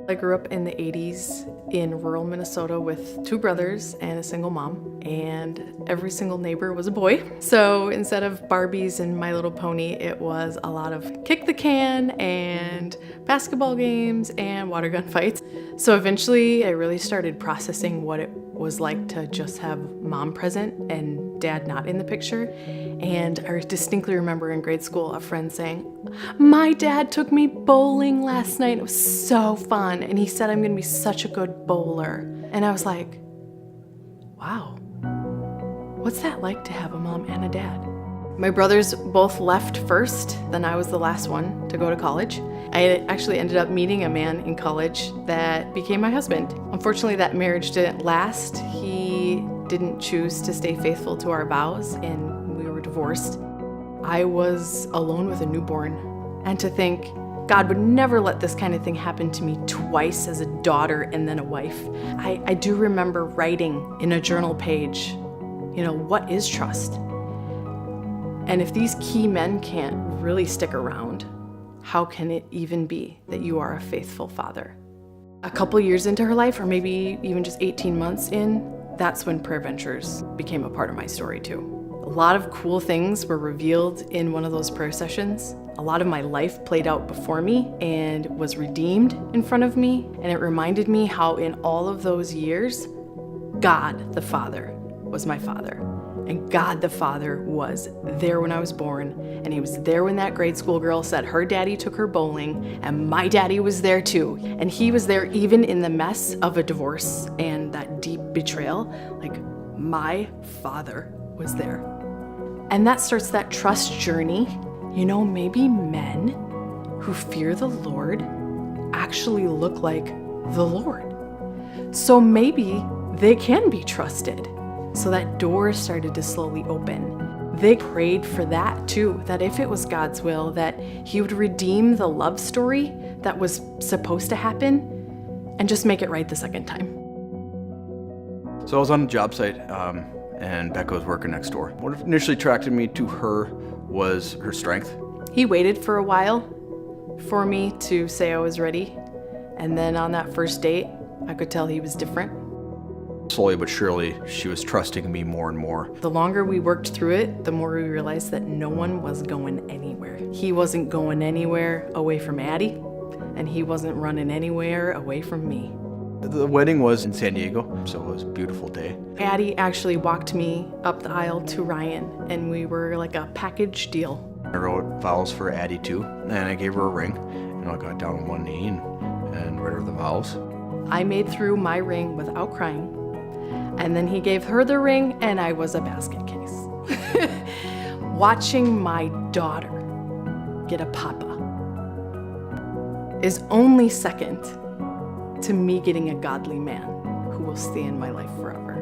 I grew up in the 80s in rural Minnesota with two brothers and a single mom, and every single neighbor was a boy. So instead of Barbies and My Little Pony, it was a lot of kick the can and basketball games and water gun fights. So eventually I really started processing what it was like to just have mom present and dad not in the picture. And I distinctly remember in grade school a friend saying, "My dad took me bowling last night. It was so fun. And he said I'm gonna be such a good bowler." And I was like, wow, what's that like to have a mom and a dad? My brothers both left first, then I was the last one to go to college. I actually ended up meeting a man in college that became my husband. Unfortunately, that marriage didn't last. He didn't choose to stay faithful to our vows, and we were divorced. I was alone with a newborn, and to think God would never let this kind of thing happen to me twice as a daughter and then a wife. I do remember writing in a journal page, what is trust? And if these key men can't really stick around, how can it even be that you are a faithful father? A couple years into her life, or maybe even just 18 months in, that's when Prayer Ventures became a part of my story too. A lot of cool things were revealed in one of those prayer sessions. A lot of my life played out before me and was redeemed in front of me. And it reminded me how in all of those years, God the Father was my father. And God the Father was there when I was born, and he was there when that grade school girl said her daddy took her bowling, and my daddy was there too. And he was there even in the mess of a divorce and that deep betrayal. Like, my father was there. And that starts that trust journey. Maybe men who fear the Lord actually look like the Lord. So maybe they can be trusted. So that door started to slowly open. They prayed for that too, that if it was God's will, that he would redeem the love story that was supposed to happen and just make it right the second time. So I was on a job site, and Becca was working next door. What initially attracted me to her was her strength. He waited for a while for me to say I was ready. And then on that first date, I could tell he was different. Slowly but surely, she was trusting me more and more. The longer we worked through it, the more we realized that no one was going anywhere. He wasn't going anywhere away from Addie, and he wasn't running anywhere away from me. The wedding was in San Diego, so it was a beautiful day. Addie actually walked me up the aisle to Ryan, and we were like a package deal. I wrote vows for Addie too, and I gave her a ring. I got down on one knee and read her the vows. I made through my ring without crying. And then he gave her the ring, and I was a basket case. Watching my daughter get a papa is only second to me getting a godly man who will stay in my life forever.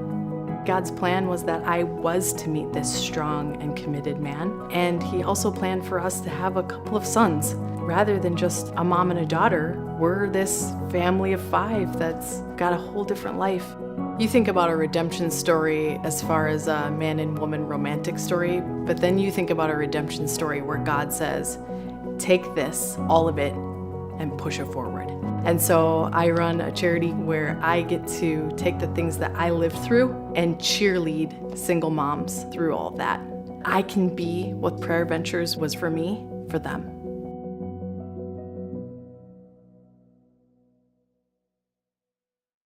God's plan was that I was to meet this strong and committed man, and he also planned for us to have a couple of sons. Rather than just a mom and a daughter, we're this family of 5 that's got a whole different life. You think about a redemption story as far as a man and woman romantic story, but then you think about a redemption story where God says, take this, all of it, and push it forward. And so I run a charity where I get to take the things that I lived through and cheerlead single moms through all of that. I can be what Prayer Ventures was for me, for them.